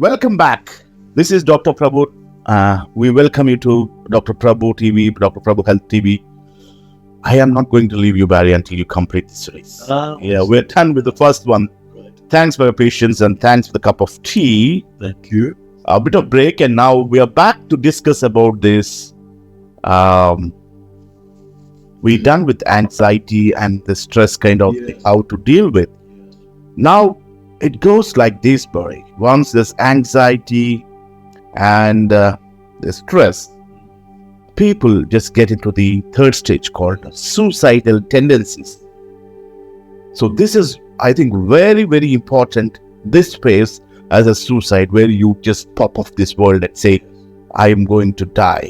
Welcome back. This is Dr. Prabhu. We welcome you to Dr. Prabhu TV, Dr. Prabhu Health TV. I am not going to leave you, Barry, until you complete this series. We're done with the first one. Right. Thanks for your patience and thanks for the cup of tea. Thank you. A bit of break, and now we are back to discuss about this. We're done with anxiety and the stress kind of thing, how to deal with. Now, it goes like this, Barry. Once there's anxiety and the stress, people just get into the third stage called suicidal tendencies. So this is, I think, very, very important, this phase as a suicide, where you just pop off this world and say, I am going to die.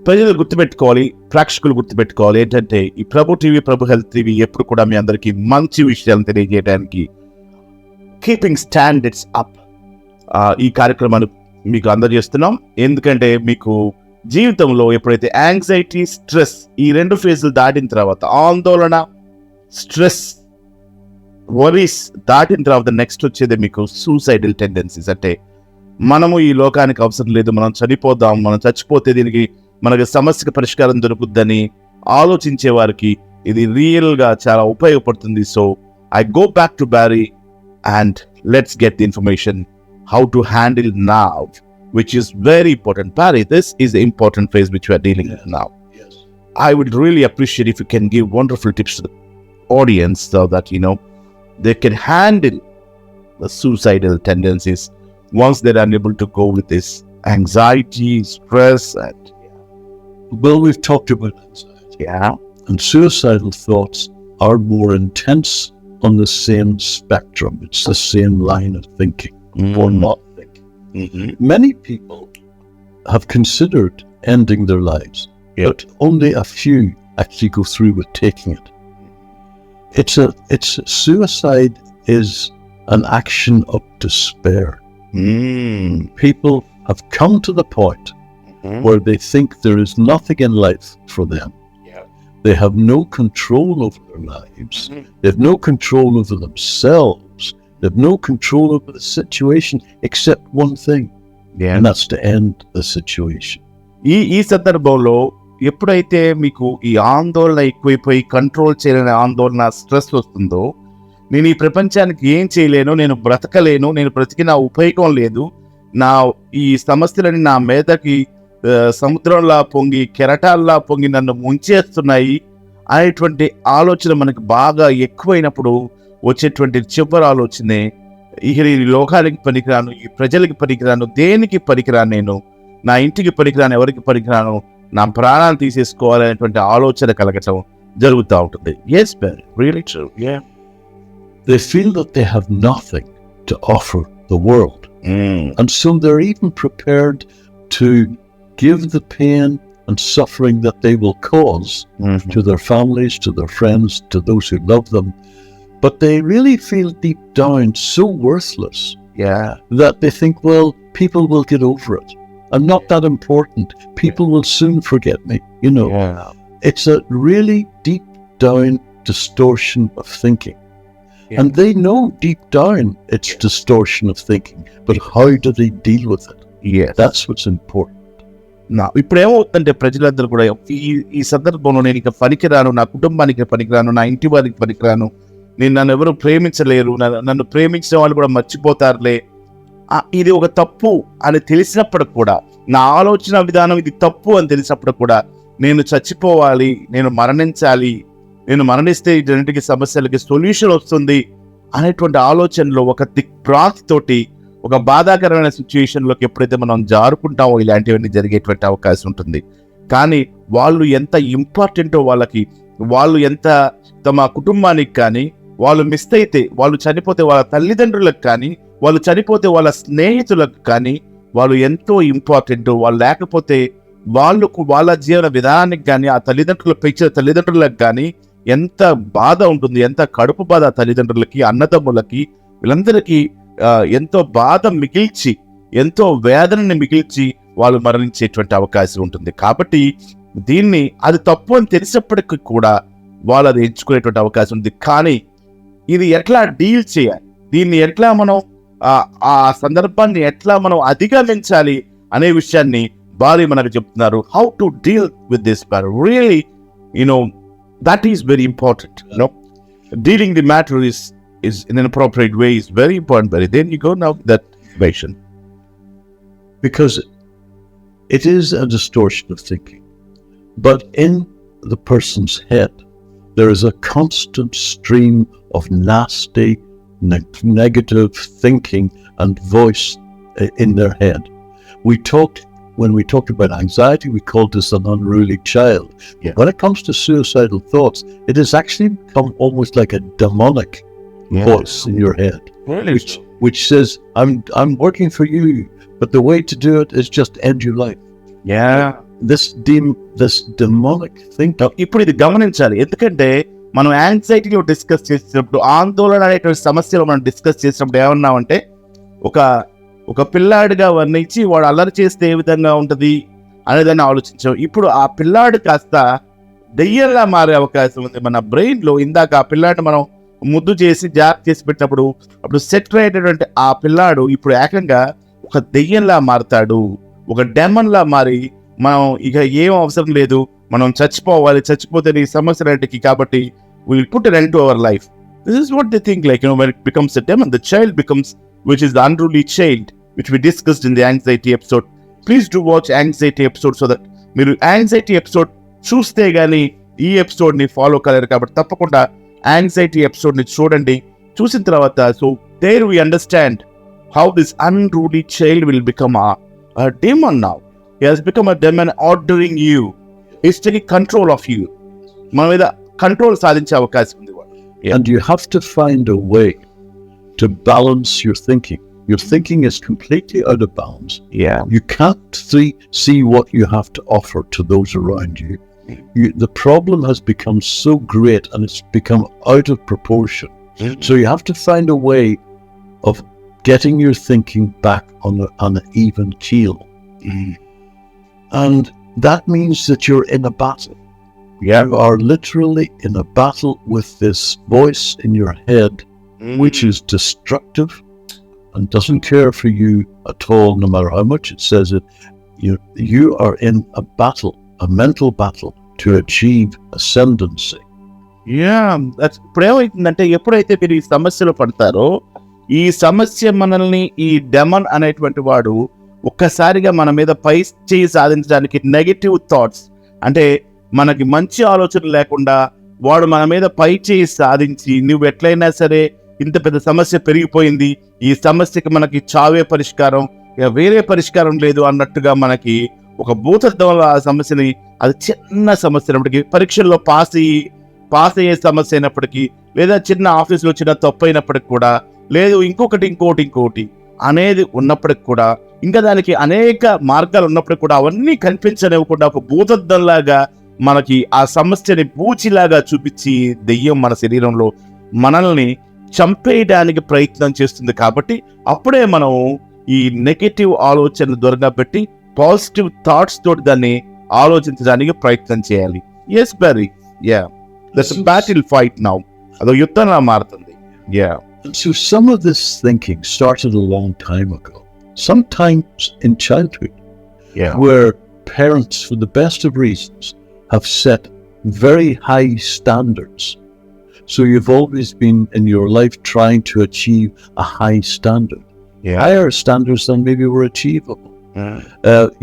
ప్రజలు గుర్తుపెట్టుకోవాలి, ప్రేక్షకులు గుర్తుపెట్టుకోవాలి ఏంటంటే, ఈ ప్రభు TV, ప్రభు health TV ఎప్పుడు కూడా మీ అందరికీ మంచి విషయాలను తెలియజేయడానికి, కీపింగ్ స్టాండర్డ్స్ అప్, ఈ కార్యక్రమాన్ని మీకు అందజేస్తున్నాం. ఎందుకంటే మీకు జీవితంలో ఎప్పుడైతే యాంగ్జైటీ, స్ట్రెస్ ఈ రెండు ఫేజులు దాటిన తర్వాత, ఆందోళన, స్ట్రెస్, వరీస్ దాటిన తర్వాత నెక్స్ట్ వచ్చేది మీకు సూసైడల్ టెండెన్సీస్. అంటే మనము ఈ లోకానికి అవసరం లేదు, మనం చనిపోదాం, మనం చచ్చిపోతే దీనికి మనకి సమస్యకు పరిష్కారం దొరుకుద్దని ఆలోచించే వారికి ఇది రియల్గా చాలా ఉపయోగపడుతుంది. So I go back to Barry and let's get the information how to handle now, which is very important. Barry, this is the important phase which we are dealing with now. Yes. I would really appreciate if you can give wonderful tips to the audience so that, they can handle the suicidal tendencies once they're unable to go with this anxiety, stress, and Well, we've talked about anxiety. And suicidal thoughts are more intense on the same spectrum. It's the same line of thinking or not thinking. Mm-hmm. Many people have considered ending their lives, but only a few actually go through with taking it. Suicide is an action of despair. People have come to the point where they think there is nothing in life for them. They have no control over their lives. They have no control over themselves. They have no control over the situation except one thing, and that's to end the situation. ఈ సందర్భంలో ఎప్పుడైతే మీకు ఈ ఆందోళన ఎక్కువైపోయి control చేయలేని ఆందోళన, stress వస్తుందో, నేను ఈ ప్రపంచానికి ఏం చేయలేను, నేను బ్రతకలేను, నేను బ్రతికి నా ఉపయోగం లేదు, నా ఈ సమస్యలని నా మీదకి సముద్రంలా పొంగి, కెరటాల్లా పొంగి నన్ను ముంచేస్తున్నాయి అనేటువంటి ఆలోచన మనకు బాగా ఎక్కువైనప్పుడు వచ్చేటువంటి చివరి ఆలోచనే, ఈ లోకానికి పనికిరాను, ఈ ప్రజలకి పనికిరాను, దేనికి పనికిరాను, నేను నా ఇంటికి పనికిరాను, ఎవరికి పనికిరాను, నా ప్రాణాన్ని తీసేసుకోవాలనేటువంటి ఆలోచన కలగటం జరుగుతూ ఉంటుంది. Yes, really true. They feel that they have nothing to offer the world. And so they're even prepared to give the pain and suffering that they will cause to their families, to their friends, to those who love them. But they really feel deep down so worthless that they think, well, people will get over it. I'm not that important. People will soon forget me. It's a really deep down distortion of thinking. And they know deep down it's distortion of thinking. But how do they deal with it? That's what's important. ఇప్పుడు ఏమవుతుందంటే, ప్రజలందరూ కూడా ఈ సందర్భంలో నేను ఇక పనికిరాను, నా కుటుంబానికి పనికిరాను, నా ఇంటి వారికి పనికిరాను, నన్ను ఎవరు ప్రేమించలేరు, నన్ను ప్రేమించిన వాళ్ళు కూడా మర్చిపోతారులే, ఇది ఒక తప్పు అని తెలిసినప్పుడు కూడా, నా ఆలోచన విధానం ఇది తప్పు అని తెలిసినప్పుడు కూడా, నేను చచ్చిపోవాలి, నేను మరణించాలి, నేను మరణిస్తే ఇటువంటి సమస్యలకి సొల్యూషన్ వస్తుంది అనేటువంటి ఆలోచనలో ఒక దిగ్భ్రాంతితోటి, ఒక బాధాకరమైన సిచ్యుయేషన్లోకి ఎప్పుడైతే మనం జారుకుంటామో ఇలాంటివన్నీ జరిగేటువంటి అవకాశం ఉంటుంది. కానీ వాళ్ళు ఎంత ఇంపార్టెంటో వాళ్ళకి, వాళ్ళు ఎంత తమ కుటుంబానికి కానీ, వాళ్ళు మిస్ అయితే, వాళ్ళు చనిపోతే వాళ్ళ తల్లిదండ్రులకు కానీ, వాళ్ళు చనిపోతే వాళ్ళ స్నేహితులకు కానీ వాళ్ళు ఎంతో ఇంపార్టెంట్. వాళ్ళు లేకపోతే వాళ్ళ జీవన విధానానికి కానీ, ఆ తల్లిదండ్రులు పెంచిన తల్లిదండ్రులకు కానీ ఎంత బాధ ఉంటుంది, ఎంత కడుపు బాధ తల్లిదండ్రులకి, అన్నదమ్ములకి, వీళ్ళందరికీ ఎంతో బాధ మిగిల్చి, ఎంతో వేదనని మిగిల్చి వాళ్ళు మరణించేటువంటి అవకాశం ఉంటుంది. కాబట్టి దీన్ని అది తప్పు అని తెలిసినప్పటికీ కూడా వాళ్ళు అది ఎంచుకునేటువంటి అవకాశం ఉంది. కానీ ఇది ఎట్లా డీల్ చేయాలి, దీన్ని ఎట్లా మనం ఆ సందర్భాన్ని ఎట్లా మనం అధిగమించాలి అనే విషయాన్ని బాలి మనకు చెప్తున్నారు. How to deal with this matter really that is very important. Dealing the matter is in an appropriate way is very important. But then you go now that situation. Because it is a distortion of thinking. But in the person's head, there is a constant stream of nasty, negative thinking and voice in their head. When we talked about anxiety, we called this an unruly child. Yeah. When it comes to suicidal thoughts, it has actually become almost like a demonic voice in your head, Really? which says, I'm working for you, but the way to do it is just end your life. Yeah. This demonic thinking. ఇప్పుడు ఇది గమనించాలి. ఎందుకంటే మనం యాంగ్జైటీలో discuss చేసినప్పుడు, ఆందోళన అనేటువంటి సమస్యలో మనం డిస్కస్ చేసినప్పుడు ఏమన్నామంటే, ఒక పిల్లాడిగా వర్ణించి వాడు అల్లరి చేస్తే ఏ విధంగా ఉంటది అనేదాన్ని ఆలోచించాం. ఇప్పుడు ఆ పిల్లాడు కాస్త దెయ్యంలా మారే అవకాశం ఉంది మన బ్రెయిన్ లో. ఇందాక ఆ పిల్లాడిని మనం ముద్దు చేసి జాబ్ చేసి పెట్టినప్పుడు అప్పుడు సెట్ అయ్యేటటువంటి ఆ పిల్లాడు ఇప్పుడు ఏకంగా ఒక దెయ్యంలా మారుతాడు, ఒక డెమన్ లా మారి మనం ఇక ఏం అవసరం లేదు, మనం చచ్చిపోవాలి, చచ్చిపోతే ఈ సమస్యలన్నిటికీ, కాబట్టి we'll put an end to our life. This is what they think, like, when it becomes a demon, the child becomes, which is the unruly child, which we discussed in the anxiety episode. Please do watch anxiety episode so that మీరు anxiety episode చూస్తే గానీ ఈ episode ని follow colour. కాబట్టి తప్పకుండా anxiety episode ని చూడండి. చూసిన తర్వాత so there we understand how this unruly child will become a demon now. He has become a demon ordering you. He's taking control of you. మన మీద కంట్రోల్ సాధించే అవకాశం ఉంది. And you have to find a way to balance your thinking. Your thinking is completely out of balance. Yeah. You can't see what you have to offer to those around you. The problem has become so great and it's become out of proportion. Mm-hmm. So you have to find a way of getting your thinking back on an even keel. Mm-hmm. And that means that you're in a battle. Yeah. You are literally in a battle with this voice in your head, which is destructive and doesn't care for you at all, no matter how much it says it. You are in a battle, a mental battle, to achieve ascendancy. ఇప్పుడు ఏమైతుందంటే, ఎప్పుడైతే మీరు ఈ సమస్యలో పడతారో, ఈ సమస్య మనల్ని, ఈ డెమన్ అనేటువంటి వాడు ఒక్కసారిగా మన మీద పై చేయి సాధించడానికి నెగటివ్ థాట్స్, అంటే మనకి మంచి ఆలోచన లేకుండా వాడు మన మీద పై చేయి సాధించి, నువ్వు ఎట్లయినా సరే ఇంత పెద్ద సమస్య పెరిగిపోయింది, ఈ సమస్యకి మనకి చావే పరిష్కారం, ఇక వేరే పరిష్కారం లేదు అన్నట్టుగా మనకి ఒక భూతత్వంలో ఆ సమస్యని, అది చిన్న సమస్య అయినప్పటికీ, పరీక్షల్లో పాస్ అయ్యే సమస్య అయినప్పటికీ, లేదా చిన్న ఆఫీసులో చిన్న తప్పు అయినప్పటికి కూడా, లేదు ఇంకొకటి అనేది ఉన్నప్పటికి కూడా, ఇంకా దానికి అనేక మార్గాలు ఉన్నప్పటికి కూడా, అవన్నీ కనిపించనివ్వకుండా ఒక భూతద్దంలాగా మనకి ఆ సమస్యని పూచిలాగా చూపించి దెయ్యం మన శరీరంలో మనల్ని చంపేయడానికి ప్రయత్నం చేస్తుంది. కాబట్టి అప్పుడే మనం ఈ నెగటివ్ ఆలోచనలు దూరంగా పెట్టి పాజిటివ్ థాట్స్ తోటి దాన్ని ఆలోచించడానికి ప్రయత్నం చేయాలి. Yes Berry, that's battle fight now. అదో యుద్ధంలా మారుతుంది. So some of this thinking started a long time ago, sometimes in childhood, where parents, for the best of reasons, have set very high standards. So you've always been in your life trying to achieve a high standard. Higher standards than maybe were achievable.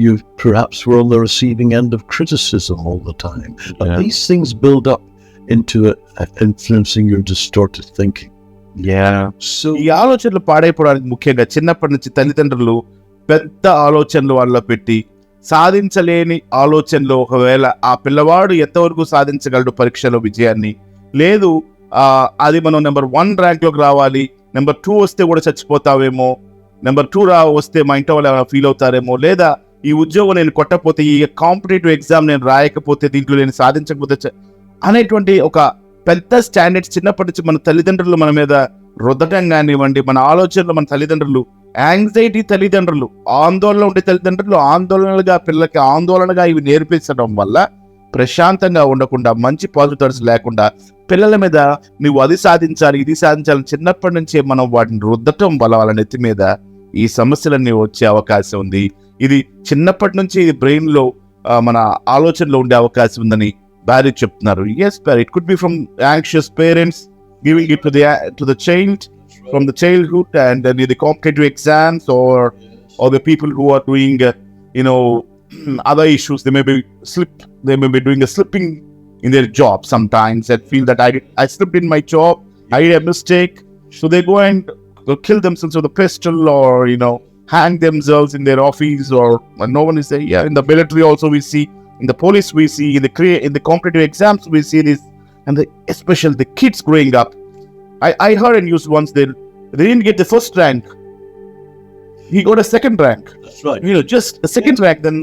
You perhaps were on the receiving end of criticism all the time. And these things build up into influencing your distorted thinking. So ఈ ఆలోచనలు పాడైపోవడానికి ముఖ్యంగా చిన్నప్పటి నుంచి తల్లిదండ్రులు పెద్ద ఆలోచనలు వాళ్ళలో పెట్టి, సాధించలేని ఆలోచనలు, ఒకవేళ ఆ పిల్లవాడు ఎంతవరకు సాధించగలడు పరీక్షలో విజయాన్ని, లేదు అది మనం నెంబర్ 1 ర్యాంక్ లోకి రావాలి, నెంబర్ 2 వస్తే కూడా చచ్చిపోతావేమో, నెంబర్ 2 వస్తే మా ఇంట్లో వాళ్ళు ఏమైనా ఫీల్ అవుతారేమో, లేదా ఈ ఉద్యోగం నేను కొట్టకపోతే, ఈ కాంపిటేటివ్ ఎగ్జామ్ నేను రాయకపోతే, దీంట్లో నేను సాధించకపోతే అనేటువంటి ఒక పెద్ద స్టాండర్డ్స్ చిన్నప్పటి నుంచి మన తల్లిదండ్రులు మన మీద రుద్దటం కానివ్వండి, మన ఆలోచనలు, మన తల్లిదండ్రులు, యాంగ్జైటీ తల్లిదండ్రులు, ఆందోళన ఉండే తల్లిదండ్రులు ఆందోళనగా పిల్లలకి ఆందోళనగా ఇవి నేర్పించడం వల్ల ప్రశాంతంగా ఉండకుండా, మంచి పాజిటివ్స్ లేకుండా పిల్లల మీద నువ్వు అది సాధించాలి, ఇది సాధించాలని చిన్నప్పటి నుంచే మనం వాటిని రుద్దటం వల్ల వాళ్ళ నెత్తి మీద ఈ సమస్యలన్నీ వచ్చే అవకాశం ఉంది. ఇది చిన్నప్పటి నుంచి ఇది బ్రెయిన్ లో మన ఆలోచనలో ఉండే అవకాశం ఉందని Barry చెప్తున్నారు. Yes, Barry, it could be from anxious parents giving it to the child from the childhood, and then the competitive exams, or the people who are doing other issues. They may be doing a slipping in their job sometimes, and feel that I slipped in my job, I did a mistake, so they go and kill themselves with a pistol, or hang themselves in their office, or no one is there. Yeah, in the military also we see, in the police we see, in the competitive exams we see this, and especially the kids growing up. I heard a news once they didn't get the first rank. He got a second rank. That's right. Just a second rank. Then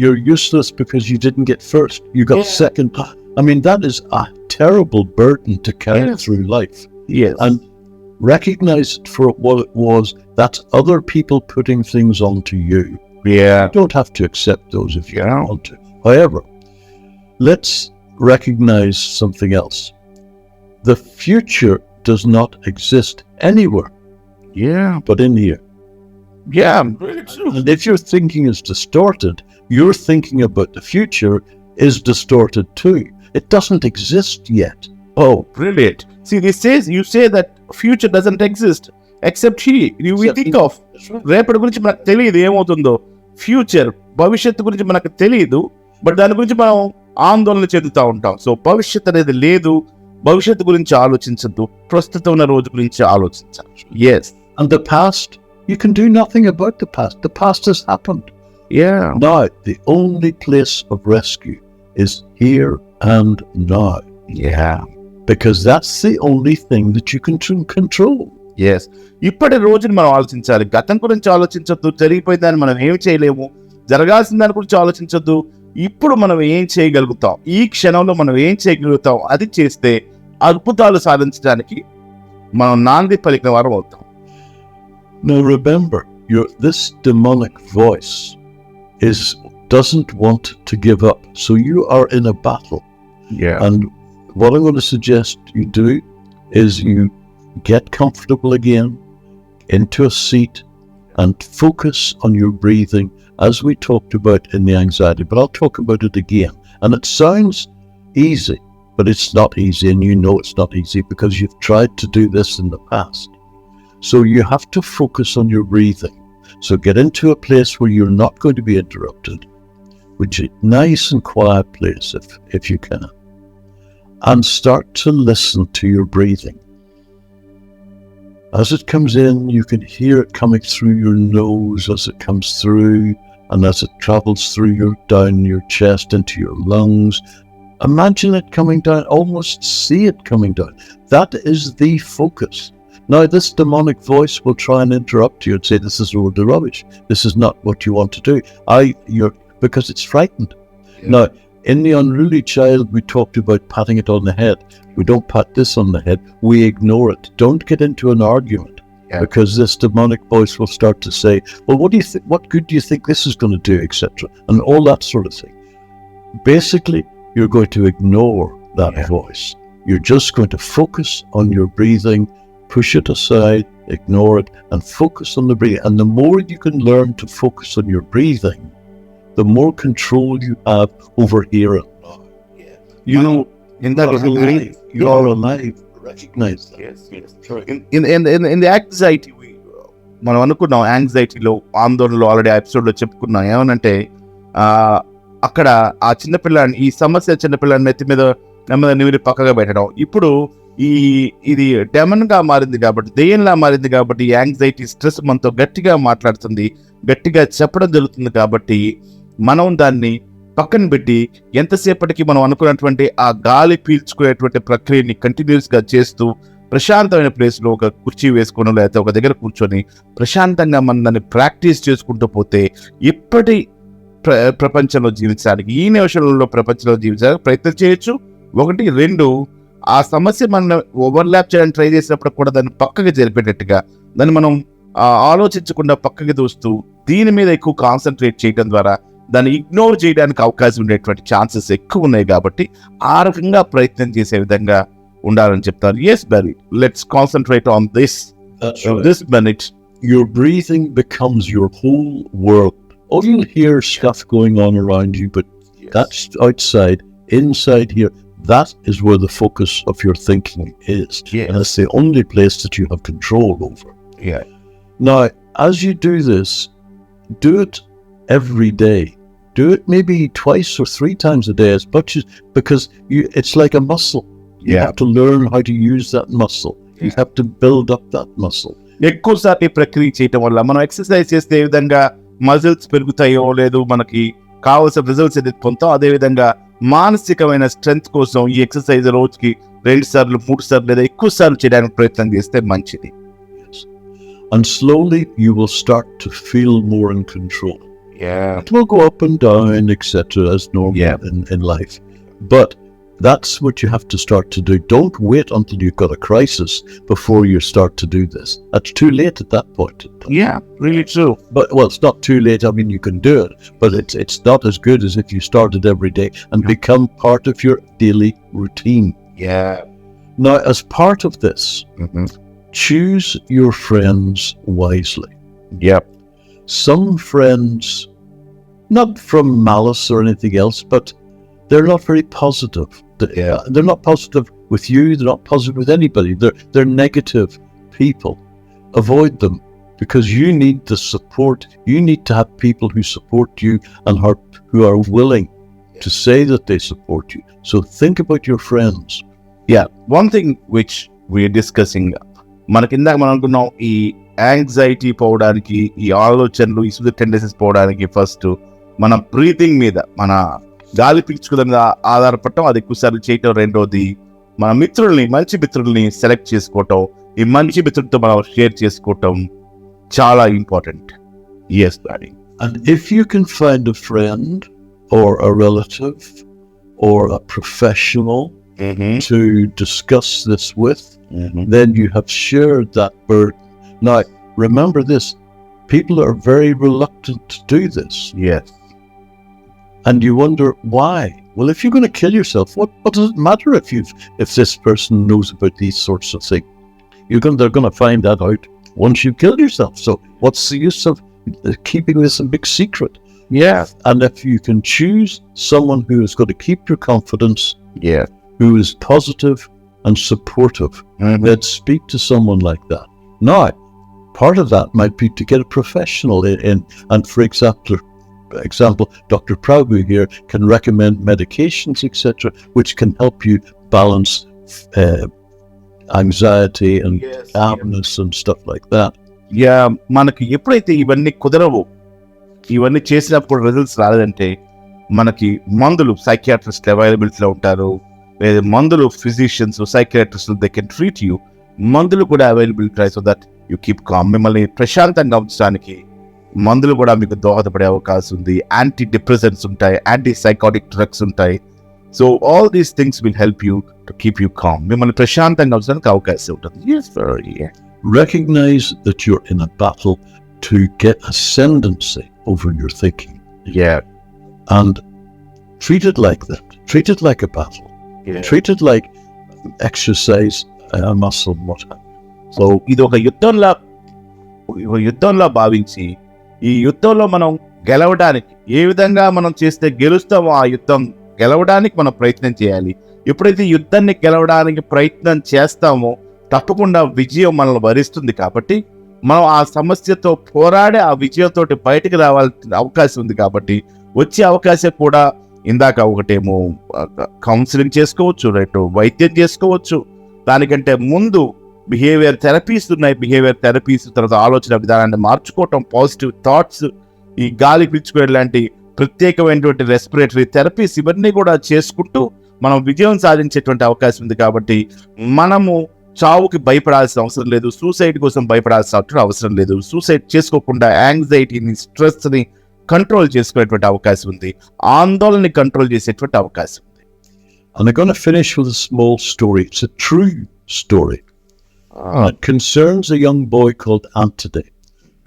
you're useless because you didn't get first. You got second. I mean, that is a terrible burden to carry through life. Yes. And recognize it for what it was. That's other people putting things onto you. Yeah. You don't have to accept those if you don't want to. However, let's recognize something else. The future does not exist anywhere. Yeah. But in here. Yeah. Really true. And if your thinking is distorted, your thinking about the future is distorted too. It doesn't exist yet. Oh, brilliant. See, you say that future doesn't exist except we think of. రేపటి గురించి మనకు తెలియదు ఏమవుతుందో. Future, భవిష్యత్తు గురించి మనకు తెలియదు, but దాని గురించి మనం ఆందోళన చెందుతూ ఉంటాం. సో భవిష్యత్తు అనేది లేదు, భవిష్యత్తు గురించి ఆలోచించద్దు, ప్రస్తుతం ఉన్న రోజు గురించి ఆలోచించాలి. Yes. And the past, you can do nothing about the past. The past has happened. Yeah. Now, the only place of rescue is here and now. Yeah. Because that's the only thing that you can control. Yes. ఇప్పటి రోజుని మనం ఆలోచించాలి. గతం గురించి ఆలోచించొద్దు, జరిగిపోయిన దాన్ని మనం ఏం చేయలేము, జరగాల్సిన దాని గురించి ఆలోచించొద్దు. ఇప్పుడు మనం ఏం చేయగలుగుతాం, ఈ క్షణంలో మనం ఏం చేయగలుగుతాం, అది చేస్తే అద్భుతాలు సాధించడానికి మనం నాంది పలికిన వారం అవుతాం. Now remember, this demonic voice doesn't want to give up. So you are in a battle. Yeah. And what I'm going to suggest you do is you get comfortable again into a seat and focus on your breathing as we talked about in the anxiety. But I'll talk about it again. And it sounds easy, but it's not easy. And you know it's not easy because you've tried to do this in the past. So you have to focus on your breathing. So get into a place where you're not going to be interrupted, which is a nice and quiet place if you can. And start to listen to your breathing. As it comes in, you can hear it coming through your nose as it comes through, and as it travels through down your chest into your lungs. Imagine it coming down, almost see it coming down. That is the focus. Now, this demonic voice will try and interrupt you and say, this is all the rubbish. This is not what you want to do. Because it's frightened. Yeah. Now, in the unruly child, we talked about patting it on the head. We don't pat this on the head. We ignore it. Don't get into an argument. Yeah. Because this demonic voice will start to say, well, what do you think? What good do you think this is going to do, etc. And all that sort of thing. Basically, you're going to ignore that voice. You're just going to focus on your breathing, push it aside, ignore it, and focus on the breathing. And the more you can learn to focus on your breathing, the more control you have over here and now. In that you are alive. Recognize that. Yes. Sure. In the anxiety, మనం అనుకున్నాం, యాంగ్జైటీలో, ఆందోళనలో already episode లో చెప్పుకున్నాం. ఏమనంటే అక్కడ ఆ చిన్నపిల్లాన్ని, ఈ సమస్య చిన్నపిల్లాన్ని నెత్తి మీద నెమ్మది నిమిరి పక్కగా పెట్టడం. ఇప్పుడు ఇది డెమన్ గా మారింది కాబట్టి, దెయ్యంలా మారింది కాబట్టి, యాంగ్జైటీ, స్ట్రెస్ మనతో గట్టిగా మాట్లాడుతుంది, గట్టిగా చెప్పడం జరుగుతుంది. కాబట్టి మనం దాన్ని పక్కన పెట్టి ఎంతసేపటికి మనం అనుకున్నటువంటి ఆ గాలి పీల్చుకునేటువంటి ప్రక్రియని కంటిన్యూస్ గా చేస్తూ ప్రశాంతమైన ప్లేస్ లో ఒక కుర్చీ వేసుకొని లేకపోతే ఒక దగ్గర కూర్చొని ప్రశాంతంగా మనం దాన్ని ప్రాక్టీస్ చేసుకుంటూ పోతే ఇప్పటి ప్రపంచంలో జీవించడానికి, ఈ నిమిషంలో ప్రపంచంలో జీవించడానికి ప్రయత్నం చేయొచ్చు. 1, 2 ఆ సమస్య మనం ఓవర్లాప్ చేయడానికి ట్రై చేసినప్పుడు కూడా దాన్ని పక్కకి జరిపేటట్టుగా, దాన్ని మనం ఆలోచించకుండా పక్కకి దూస్తూ దీని మీద ఎక్కువ కాన్సన్ట్రేట్ చేయడం ద్వారా దాన్ని ఇగ్నోర్ చేయడానికి అవకాశం ఉండేటువంటి ఛాన్సెస్ ఎక్కువ ఉన్నాయి కాబట్టి ఆ రకంగా ప్రయత్నం చేసే విధంగా ఉండాలని చెప్తారు. Yes Berry, let's concentrate on this minute. Your breathing becomes your whole world. Oh, you'll hear stuff going on around you, but that's outside. Inside here, that is where the focus of your thinking is. Yes. And that's the only place that you have control over. Yeah. Now, as you do this, do it every day. Do it maybe twice or 3 times a day, as much as, because it's like a muscle. You have to learn how to use that muscle. You have to build up that muscle. ఎక్కువసార్లు ఈ ప్రక్రియ చేయటం వల్ల మనం exercise చేస్తే ఏ విధంగా muscles పెరుగుతాయో, లేదు మనకి కావాల్సిన రిజల్ట్స్ ఏదైతే పొందుతాం, అదే విధంగా మానసికమైన స్ట్రెంగ్త్ కోసం ఈ ఎక్సర్సైజ్ రోజుకి 2 సార్లు 3 సార్లు లేదా ఎక్కువ సార్లు చేయడానికి ప్రయత్నం చేస్తే మంచిది. And slowly you will start to feel more in control. It will go up and down, etc., as normal in life. But that's what you have to start to do. Don't wait until you've got a crisis before you start to do this. That's too late at that point. Yeah, really true. But well, it's not too late. I mean, you can do it, but it's not as good as if you started every day and become part of your daily routine. Yeah. Now, as part of this, choose your friends wisely. Yep. Some friends, not from malice or anything else, but they're not very positive. They're not positive with you. They're not positive with anybody. They're negative people. Avoid them, because you need the support. You need to have people who support you and who are willing to say that they support you. So think about your friends. Yeah. One thing which we're discussing, మనకిందాక మనం అనుకున్నాం, ఈ anxiety పోవడానికి, ఈ ఆలోచనలు, ఈ సుధ tendencies పోవడానికి first మన breathing మీద, మన గాలి పీల్చుకోవడం మీద ఆధారపడటం, అది ఎక్కువసార్లు చేయటం. రెండోది మన మంచి మిత్రుల్ని సెలెక్ట్ చేసుకోవటం, ఈ మంచి మిత్రులతో మనం షేర్ చేసుకోవటం చాలా important. Yes daddy. And if you can find a friend or a relative or a professional to discuss this with, then you have shared that burden. Now, remember this, people are very reluctant to do this. Yes. And you wonder why. Well, if you're going to kill yourself, what does it matter if this person knows about these sorts of things? They're going to find that out once you've killed yourself. So what's the use of keeping this a big secret? Yeah. And if you can choose someone who is going to keep your confidence, who is positive and supportive, then speak to someone like that. Now, part of that might be to get a professional in, and for example, Dr. Prabhu here can recommend medications, etc., which can help you balance anxiety and calmness and stuff like that. Yeah, మనకి ఎప్పుడైతే ఇవన్నీ కుదరవు, ఇవన్నీ చేసినప్పుడు results రాలేదంటే, మనకి మందులు సైకియాట్రిస్ట్లు అవైలబిలిటీలో ఉంటారు, లేదా మందులు ఫిజిషియన్స్, సైకియాట్రిస్ట్లు, దే కెన్ ట్రీట్ యూ. మందులు కూడా availability, so that you keep calm. మిమ్మల్ని ప్రశాంతంగా ఉంచడానికి మందులు కూడా మీకు దోహదపడే అవకాశం ఉంది. యాంటీ డిప్రెసెంట్స్ ఉంటాయి, యాంటీ సైకాటిక్ డ్రగ్స్ ఉంటాయి. So all these things will help you to keep you calm. మిమ్మల్ని ప్రశాంతంగా ఉంచడానికి అవకాశం ఉంటుంది. Recognize that you're in a battle to get ascendancy over your thinking. And treat it like that. Treat it like a battle. Treat it like exercise, a muscle, what have you. So ఇది ఒక యుద్ధంలో భావించి, ఈ యుద్ధంలో మనం గెలవడానికి ఏ విధంగా మనం చేస్తే గెలుస్తామో, ఆ యుద్ధం గెలవడానికి మనం ప్రయత్నం చేయాలి. ఎప్పుడైతే యుద్ధాన్ని గెలవడానికి ప్రయత్నం చేస్తామో తప్పకుండా విజయం మనల్ని వరిస్తుంది. కాబట్టి మనం ఆ సమస్యతో పోరాడే ఆ విజయంతో బయటకు రావాల్సిన అవకాశం ఉంది. కాబట్టి వచ్చే అవకాశం కూడా ఇందాక ఒకటేమో కౌన్సిలింగ్ చేసుకోవచ్చు, రైట్, వైద్యం చేసుకోవచ్చు. దానికంటే ముందు బిహేవియర్ థెరపీస్ ఉన్నాయి. బిహేవియర్ థెరపీస్ తర్వాత ఆలోచన విధానాన్ని మార్చుకోవటం, పాజిటివ్ థాట్స్, ఈ గాలి పీల్చుకోవడం లాంటి ప్రత్యేకమైనటువంటి రెస్పిరేటరీ థెరపీస్, ఇవన్నీ కూడా చేసుకుంటూ మనం విజయం సాధించేటువంటి అవకాశం ఉంది. కాబట్టి మనము చావుకి భయపడాల్సిన అవసరం లేదు, సూసైడ్ కోసం భయపడాల్సిన అవసరం లేదు. సూసైడ్ చేసుకోకుండా యాంగ్జైటీని, స్ట్రెస్ని కంట్రోల్ చేసుకునేటువంటి అవకాశం ఉంది. ఆందోళనని కంట్రోల్ చేసేటువంటి అవకాశం ఉంది. And I'm going to finish with a small story. It's a true story. It concerns a young boy called Anthony,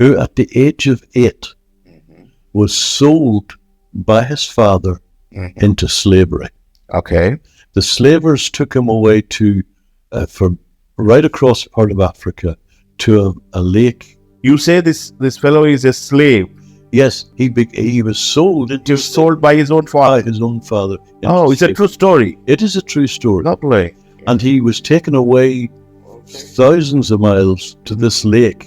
who at the age of 8 was sold by his father into slavery. Okay. The slavers took him away to from right across part of Africa to a lake. You say this fellow is a slave. Yes, he was sold. He was sold by his own by father. his own father. Oh, it's a true story. It is a true story. Lovely. And he was taken away thousands of miles to this lake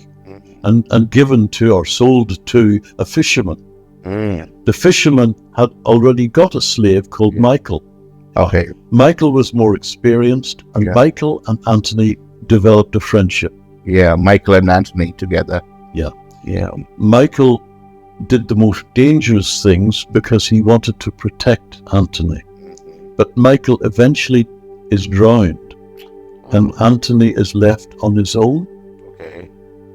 and given to or sold to a fisherman. The fisherman had already got a slave called Michael. Okay. Michael was more experienced, and Michael and Anthony developed a friendship. Yeah, Michael and Anthony together. Yeah. Michael did the most dangerous things because he wanted to protect Anthony. But Michael eventually is drowned, and Anthony is left on his own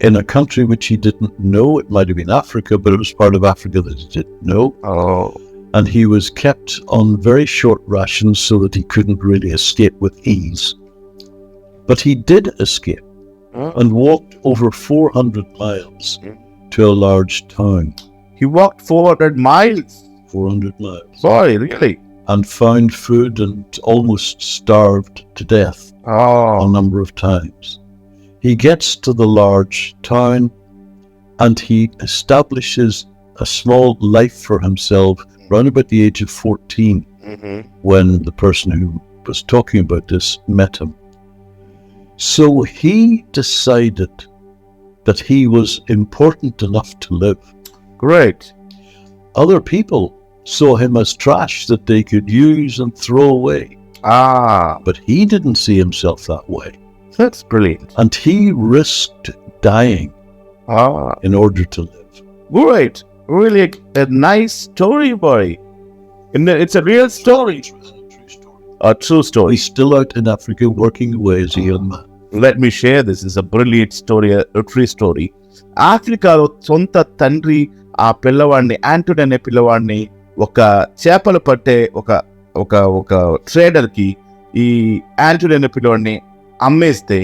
in a country which he didn't know. It might have been Africa, but it was part of Africa that he didn't know. Oh. And he was kept on very short rations so that he couldn't really escape with ease. But he did escape and walked over 400 miles to a large town. He walked 400 miles. 400 miles. Sorry, really? And found food and almost starved to death a number of times. He gets to the large town and he establishes a small life for himself round about the age of 14 when the person who was talking about this met him. So he decided that he was important enough to live. Great. Other people saw him as trash that they could use and throw away. But he didn't see himself that way. That's brilliant. And he risked dying in order to live. Great. Really a nice story, boy. It's a real story. A true story. He's still out in Africa working away as a young man. Let me share this. It's a brilliant story, a true story. ఆఫ్రికాలో సొంత తండ్రి ఆ పిల్లవాడిని Anthony అనే పిల్లవాడిని ఒక చేపలు పట్టే ఒక ఒక ఒక ట్రేడర్కి ఈ యాంటోనీ అనే పిల్లవాడిని అమ్మేస్తే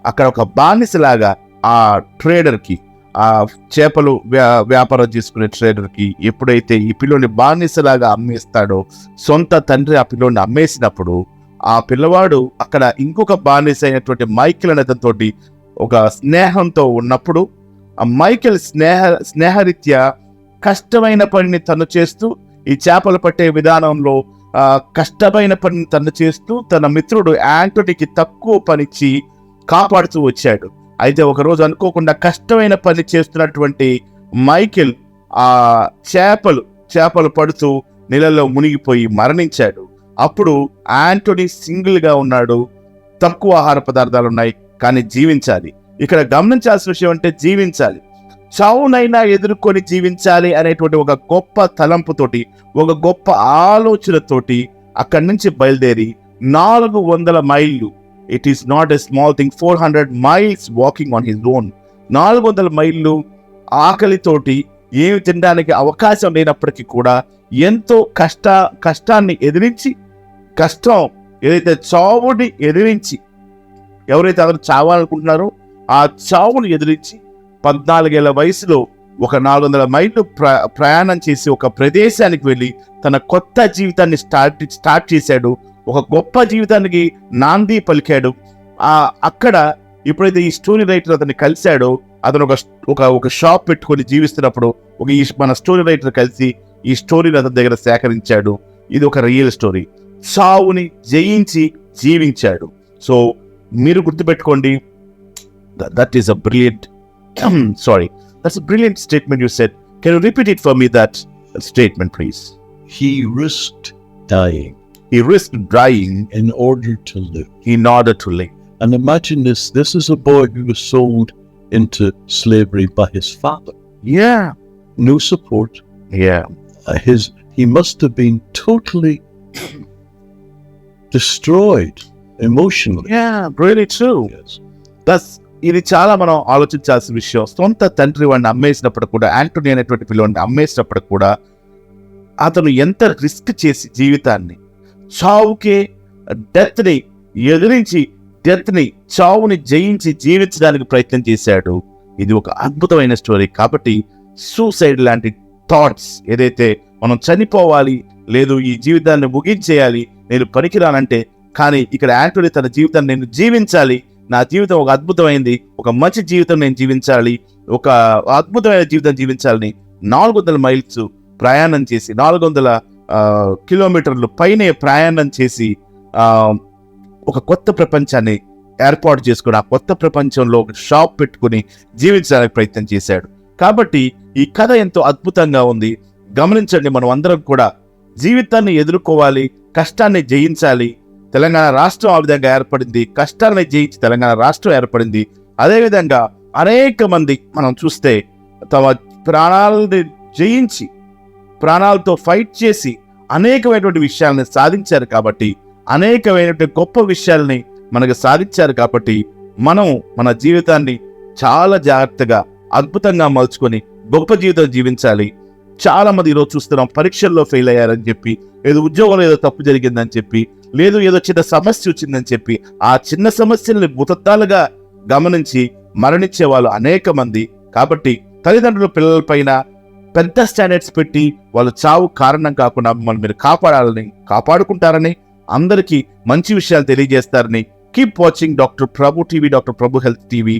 అక్కడ ఒక బానిసలాగా ఆ ట్రేడర్కి ఆ చేపలు వ్యాపారం చేసుకునే ట్రేడర్కి ఎప్పుడైతే ఈ పిల్లోని బానిసలాగా అమ్మేస్తాడో సొంత తండ్రి ఆ పిల్లోని అమ్మేసినప్పుడు ఆ పిల్లవాడు అక్కడ ఇంకొక బానిస అయినటువంటి మైకేల్ అనే అతనితోటి ఒక స్నేహంతో ఉన్నప్పుడు ఆ మైకేల్ స్నేహరీత్యా కష్టమైన పనిని తను చేస్తూ ఈ చేపలు పట్టే విధానంలో కష్టమైన పనిని తను చేస్తూ తన మిత్రుడు యాంటోనీకి తక్కువ పనిచ్చి కాపాడుతూ వచ్చాడు. అయితే ఒకరోజు అనుకోకుండా కష్టమైన పని చేస్తున్నటువంటి మైకేల్ ఆ చేపలు పడుతూ నీళ్ళలో మునిగిపోయి మరణించాడు. అప్పుడు యాంటోనీ సింగిల్ గా ఉన్నాడు. తక్కువ ఆహార పదార్థాలు ఉన్నాయి, కానీ జీవించాలి. ఇక్కడ గమనించాల్సిన విషయం అంటే జీవించాలి, చావునైనా ఎదుర్కొని జీవించాలి అనేటువంటి ఒక గొప్ప తలంపుతోటి, ఒక గొప్ప ఆలోచనతోటి అక్కడి నుంచి బయలుదేరి 400 మైళ్ళు, it is not a small thing, 400 miles walking on his own. 400 మైళ్ళు ఆకలితోటి ఏమి తినడానికి అవకాశం లేనప్పటికీ కూడా ఎంతో కష్టాన్ని ఎదిరించి, కష్టం ఏదైతే చావుని ఎదిరించి, ఎవరైతే అందరూ చావాలనుకుంటున్నారో ఆ చావుని ఎదిరించి 14 ఏళ్ల వయసులో ఒక 400 మైళ్ళు ప్రయాణం చేసి ఒక ప్రదేశానికి వెళ్ళి తన కొత్త జీవితాన్ని స్టార్ట్ చేశాడు. ఒక గొప్ప జీవితానికి నాంది పలికాడు. అక్కడ ఎప్పుడైతే ఈ స్టోరీ రైటర్ అతన్ని కలిశాడో, అతను ఒక షాప్ పెట్టుకొని జీవిస్తున్నప్పుడు మన స్టోరీ రైటర్ కలిసి ఈ స్టోరీని అతని దగ్గర సేకరించాడు. ఇది ఒక రియల్ స్టోరీ. చావుని జయించి జీవించాడు. సో మీరు గుర్తుపెట్టుకోండి, that is a brilliant that's a brilliant statement you said. Can you repeat it for me, that statement, please? He risked dying. He risked dying in order to live. In order to live. And imagine this. This is a boy who was sold into slavery by his father. Yeah. No support. Yeah. He must have been totally destroyed emotionally. Yeah, really true. Yes. ఇది చాలా మనం ఆలోచించాల్సిన విషయం. సొంత తండ్రి వాడిని అమ్మేసినప్పుడు కూడా, Anthony అనేటువంటి పిల్లవాడిని అమ్మేసినప్పుడు కూడా అతను ఎంత రిస్క్ చేసి జీవితాన్ని, చావుకే డెత్ని ఎదిరించి, చావుని జయించి జీవించడానికి ప్రయత్నం చేశాడు. ఇది ఒక అద్భుతమైన స్టోరీ. కాబట్టి సూసైడ్ లాంటి థాట్స్ ఏదైతే మనం చనిపోవాలి, లేదు ఈ జీవితాన్ని ముగించేయాలి, నేను పనికిరానంటే, కానీ ఇక్కడ యాంటోనీ తన జీవితాన్ని నేను జీవించాలి, నా జీవితం ఒక అద్భుతమైంది, ఒక మంచి జీవితం నేను జీవించాలి, ఒక అద్భుతమైన జీవితం జీవించాలని 400 మైల్స్ ప్రయాణం చేసి 400 కిలోమీటర్లు పైనే ప్రయాణం చేసి ఒక కొత్త ప్రపంచాన్ని ఏర్పాటు చేసుకుని, ఆ కొత్త ప్రపంచంలో ఒక షాప్ పెట్టుకుని జీవించడానికి ప్రయత్నం చేశాడు. కాబట్టి ఈ కథ ఎంతో అద్భుతంగా ఉంది. గమనించండి, మనం అందరం కూడా జీవితాన్ని ఎదుర్కోవాలి, కష్టాన్ని జయించాలి. తెలంగాణ రాష్ట్రం ఆ విధంగా ఏర్పడింది, కష్టాన్ని జయించి తెలంగాణ రాష్ట్రం ఏర్పడింది. అదేవిధంగా అనేక మంది మనం చూస్తే తమ ప్రాణాలని జయించి, ప్రాణాలతో ఫైట్ చేసి అనేకమైనటువంటి విషయాలను సాధించారు. కాబట్టి అనేకమైనటువంటి గొప్ప విషయాల్ని మనకు సాధించారు. కాబట్టి మనం మన జీవితాన్ని చాలా జాగ్రత్తగా అద్భుతంగా మలుచుకొని గొప్ప జీవితం జీవించాలి. చాలా మంది ఈరోజు చూస్తున్నాం, పరీక్షల్లో ఫెయిల్ అయ్యారని చెప్పి, ఏదో ఉద్యోగంలో ఏదో తప్పు జరిగిందని చెప్పి, లేదు ఏదో చిన్న సమస్య వచ్చిందని చెప్పి, ఆ చిన్న సమస్యల్ని భూతత్తాలుగా గమనించి మరణించే వాళ్ళు అనేక మంది. కాబట్టి తల్లిదండ్రుల పిల్లలపైన పెద్ద స్టాండర్డ్స్ పెట్టి వాళ్ళ చావు కారణం కాకుండా మిమ్మల్ని మీరు కాపాడాలని, కాపాడుకుంటారని, అందరికీ మంచి విషయాలు తెలియజేస్తారని. Keep watching doctor Prabhu TV, doctor Prabhu health TV.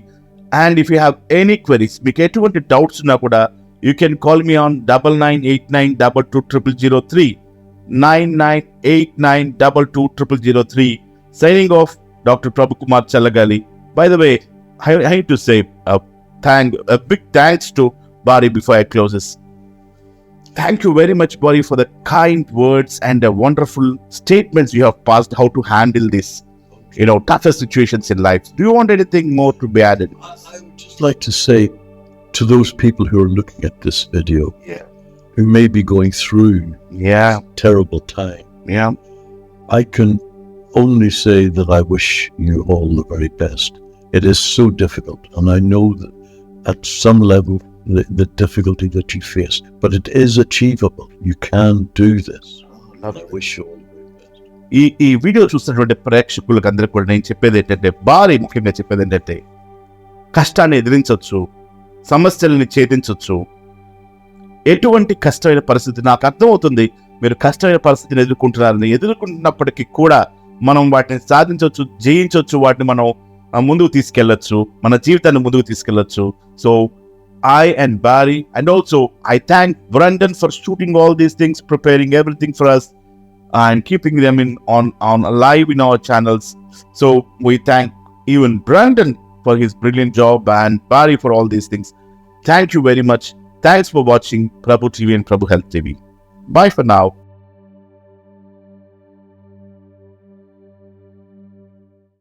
And if you have any queries, మీకు ఎటువంటి డౌట్స్ ఉన్నా కూడా you can call me on 9989220003, 9989220003. Signing off, Dr. Prabhu Kumar Challagali. By the way, I need to say a big thanks to Bari before I close this. Thank you very much, Bari, for the kind words and the wonderful statements you have passed how to handle this, tougher situations in life. Do you want anything more to be added? I would just like to say to those people who are looking at this video, who may be going through terrible time, I can only say that I wish you all the very best. It is so difficult, and I know that at some level the difficulty that you face, but it is achievable. You can do this. I wish you all the very best. ఈ video చూస్తున్నటువంటి ప్రేక్షకులకు అందరికీ కూడా నేను చెప్పేది ఏంటంటే, భారీ ముఖ్యంగా చెప్పేది ఏంటంటే, కష్టాన్ని ఎదిరించవచ్చు, సమస్యల్ని ఛేదించవచ్చు. ఎటువంటి కష్టమైన పరిస్థితి, నాకు అర్థమవుతుంది మీరు కష్టమైన పరిస్థితిని ఎదుర్కొంటున్నారని. ఎదుర్కొంటున్నప్పటికీ కూడా మనం వాటిని సాధించవచ్చు, జయించవచ్చు, వాటిని మనం ముందుకు తీసుకెళ్లొచ్చు, మన జీవితాన్ని ముందుకు తీసుకెళ్లొచ్చు. So I and Barry, and also I thank Brandon for shooting all these things, preparing everything for us, and keeping them on live in our channels. So we thank even Brandon for his brilliant job, and Barry for all these things. Thank you very much. Thanks for watching Prabhu TV and Prabhu Health TV. Bye for now.